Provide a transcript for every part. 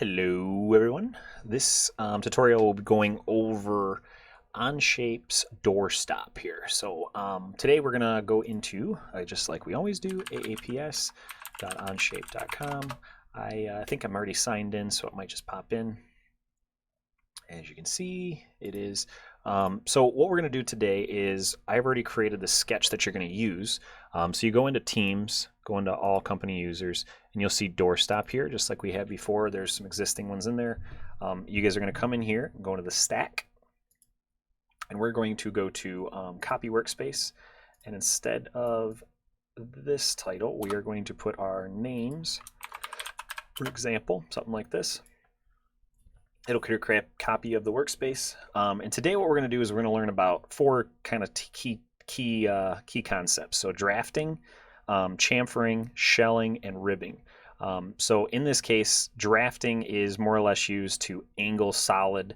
Hello everyone. This tutorial will be going over Onshape's Doorstop here. So today we're going to go into, just like we always do, aaps.onshape.com. I think I'm already signed in, so it might just pop in. As you can see, it is. So what we're going to do today is I've already created the sketch that you're going to use. So you go into Teams, go into All Company Users, and you'll see Doorstop here, just like we had before. There's some existing ones in there. You guys are going to come in here and go into the stack, and we're going to go to Copy Workspace, and instead of this title, we are going to put our names, for example, something like this. It'll create a copy of the workspace. And today what we're going to do is we're going to learn about four kind of key concepts. So drafting, chamfering, shelling, and ribbing. So in this case, drafting is more or less used to angle solid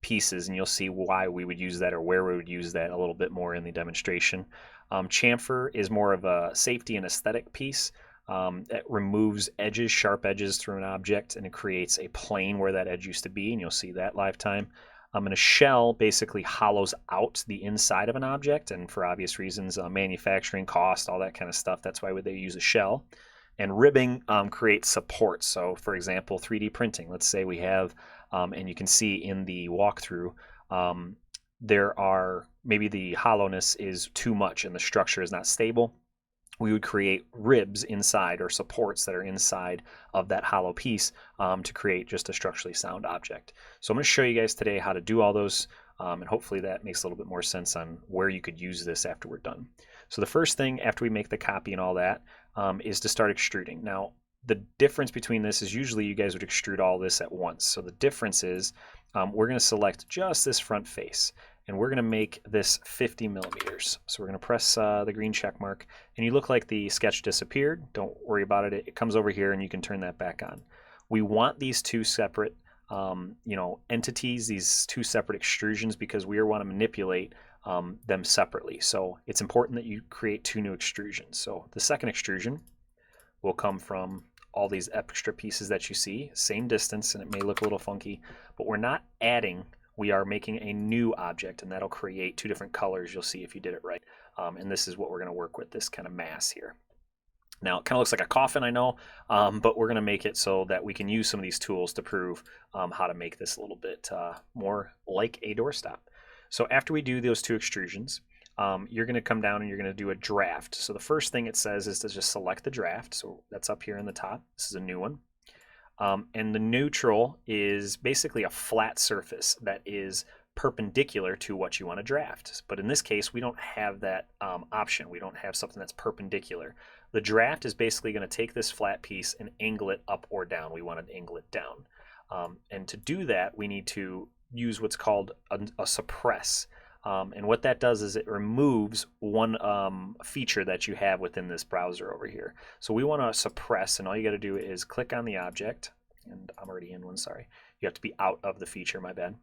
pieces, and you'll see why we would use that or where we would use that a little bit more in the demonstration. Chamfer is more of a safety and aesthetic piece. It removes edges, sharp edges through an object, and it creates a plane where that edge used to be, and you'll see that live time. And a shell basically hollows out the inside of an object, and for obvious reasons, manufacturing cost, all that kind of stuff, that's why they use a shell. And ribbing creates support. So for example, 3D printing, let's say we have, and you can see in the walkthrough, there are, maybe the hollowness is too much and the structure is not stable. We would create ribs inside, or supports that are inside of that hollow piece, to create just a structurally sound object. So I'm going to show you guys today how to do all those, and hopefully that makes a little bit more sense on where you could use this after we're done. So the first thing after we make the copy and all that is to start extruding. Now the difference between this is usually you guys would extrude all this at once. So the difference is we're going to select just this front face, and we're going to make this 50 millimeters. So we're going to press the green check mark, and you look like the sketch disappeared. Don't worry about it. It comes over here and you can turn that back on. We want these two separate entities, these two separate extrusions, because we want to manipulate them separately. So it's important that you create two new extrusions. So the second extrusion will come from all these extra pieces that you see, same distance, and it may look a little funky, but we're not adding. We are making a new object, and that'll create two different colors. You'll see if you did it right. And this is what we're going to work with, this kind of mass here. Now it kind of looks like a coffin, I know, but we're going to make it so that we can use some of these tools to prove how to make this a little bit more like a doorstop. So after we do those two extrusions, you're going to come down and you're going to do a draft. So the first thing it says is to just select the draft. So that's up here in the top. This is a new one. And the neutral is basically a flat surface that is perpendicular to what you want to draft. But in this case, we don't have that option. We don't have something that's perpendicular. The draft is basically going to take this flat piece and angle it up or down. We want to angle it down. And to do that, we need to use what's called a suppress. And what that does is it removes one feature that you have within this browser over here. So we want to suppress, and all you got to do is click on the object, and I'm already in one, sorry. You have to be out of the feature, my bad.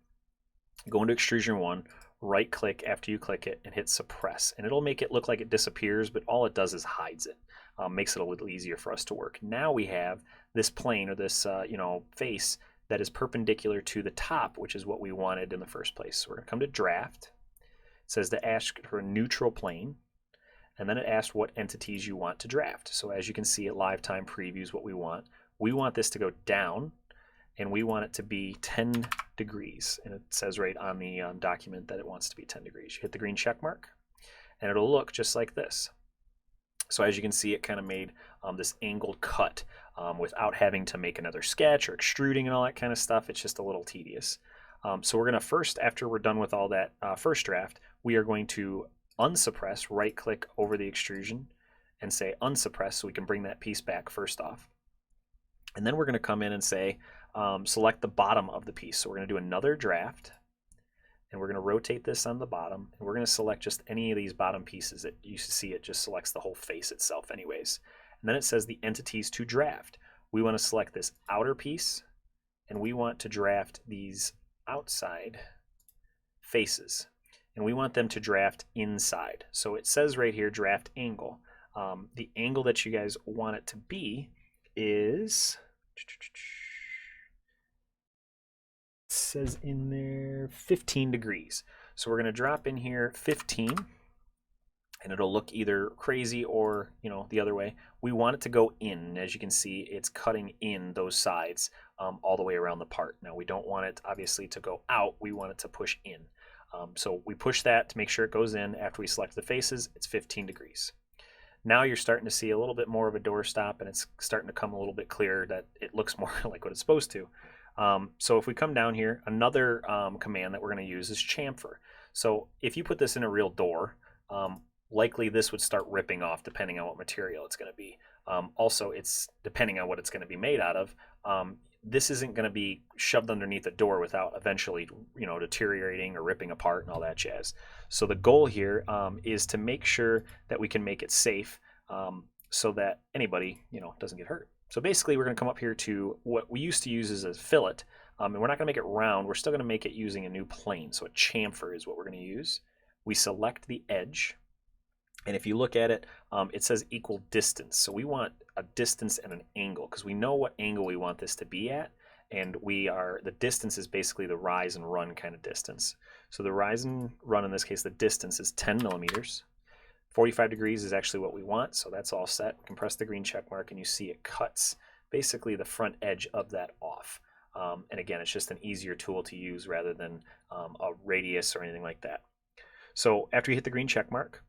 Go into Extrusion 1, right click after you click it, and hit suppress. And it'll make it look like it disappears, but all it does is hides it. Makes it a little easier for us to work. Now we have this plane, or this face that is perpendicular to the top, which is what we wanted in the first place. So we're going to come to draft. It says to ask for a neutral plane, and then it asks what entities you want to draft. So as you can see, it live time previews what we want. We want this to go down, and we want it to be 10 degrees. And it says right on the document that it wants to be 10 degrees. You hit the green check mark, and it'll look just like this. So as you can see, it kind of made this angled cut without having to make another sketch or extruding and all that kind of stuff. It's just a little tedious. So we're going to first, after we're done with all that first draft, we are going to unsuppress, right click over the extrusion and say unsuppress, so we can bring that piece back first off. And then we're going to come in and say select the bottom of the piece. So we're going to do another draft, and we're going to rotate this on the bottom, and we're going to select just any of these bottom pieces. That you see it just selects the whole face itself anyways. And then it says the entities to draft. We want to select this outer piece, and we want to draft these outside faces, and we want them to draft inside. So it says right here draft angle. The angle that you guys want it to be is says in there 15 degrees. So we're going to drop in here 15, and it'll look either crazy or, the other way. We want it to go in. As you can see, it's cutting in those sides all the way around the part. Now we don't want it obviously to go out. We want it to push in. So we push that to make sure it goes in. After we select the faces, it's 15 degrees. Now you're starting to see a little bit more of a doorstop, and it's starting to come a little bit clearer that it looks more like what it's supposed to. So if we come down here, another command that we're going to use is chamfer. So if you put this in a real door, likely this would start ripping off depending on what material it's going to be. Also, it's depending on what it's going to be made out of. This isn't going to be shoved underneath a door without eventually, deteriorating or ripping apart and all that jazz. So the goal here is to make sure that we can make it safe so that anybody, doesn't get hurt. So basically, we're going to come up here to what we used to use as a fillet, and we're not going to make it round. We're still going to make it using a new plane. So a chamfer is what we're going to use. We select the edge. And if you look at it, it says equal distance. So we want a distance and an angle because we know what angle we want this to be at. And the distance is basically the rise and run kind of distance. So the rise and run, in this case, the distance is 10 millimeters. 45 degrees is actually what we want. So that's all set. We can press the green check mark and you see it cuts basically the front edge of that off. And again, it's just an easier tool to use rather than a radius or anything like that. So after you hit the green check mark,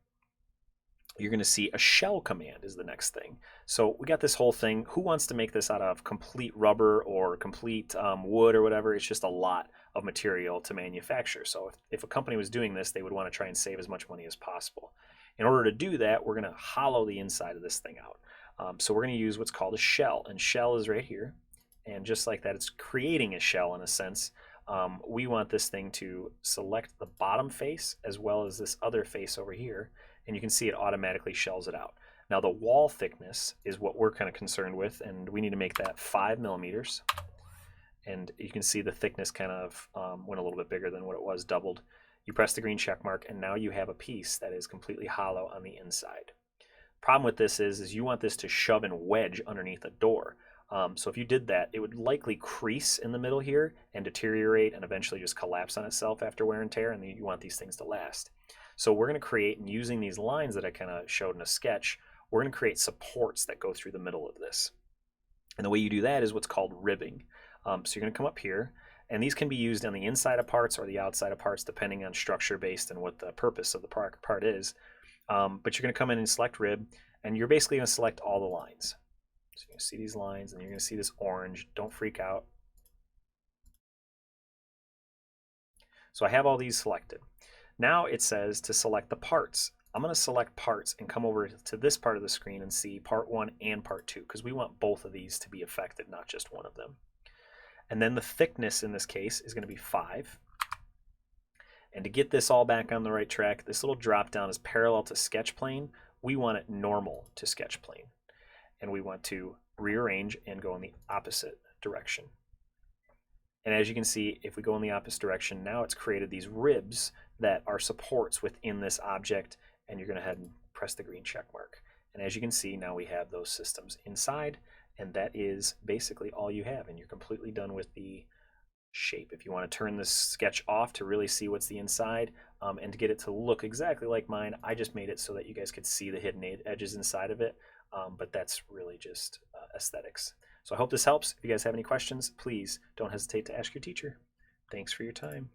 you're going to see a shell command is the next thing. So we got this whole thing. Who wants to make this out of complete rubber or complete wood or whatever? It's just a lot of material to manufacture. So if a company was doing this, they would want to try and save as much money as possible. In order to do that, we're going to hollow the inside of this thing out. So we're going to use what's called a shell, and shell is right here. And just like that, it's creating a shell in a sense. We want this thing to select the bottom face as well as this other face over here. And you can see it automatically shells it out. Now the wall thickness is what we're kind of concerned with, and we need to make that 5 millimeters. And you can see the thickness kind of went a little bit bigger than what it was, doubled. You press the green check mark, and now you have a piece that is completely hollow on the inside. Problem with this is you want this to shove and wedge underneath a door. So if you did that, it would likely crease in the middle here and deteriorate and eventually just collapse on itself after wear and tear, and you want these things to last. So we're going to create, and using these lines that I kind of showed in a sketch, we're going to create supports that go through the middle of this. And the way you do that is what's called ribbing. So you're going to come up here, and these can be used on the inside of parts or the outside of parts depending on structure based and what the purpose of the part is. But you're going to come in and select rib, and you're basically going to select all the lines. So you're going to see these lines, and you're going to see this orange. Don't freak out. So I have all these selected. Now it says to select the parts. I'm going to select parts and come over to this part of the screen and see part 1 and part 2 because we want both of these to be affected, not just one of them. And then the thickness in this case is going to be 5. And to get this all back on the right track, this little drop down is parallel to sketch plane. We want it normal to sketch plane. And we want to rearrange and go in the opposite direction. And as you can see, if we go in the opposite direction, now it's created these ribs that are supports within this object, and you're going to head and press the green check mark. And as you can see, now we have those systems inside, and that is basically all you have, and you're completely done with the shape. If you want to turn this sketch off to really see what's the inside, and to get it to look exactly like mine, I just made it so that you guys could see the hidden edges inside of it, but that's really just aesthetics. So I hope this helps. If you guys have any questions, please don't hesitate to ask your teacher. Thanks for your time.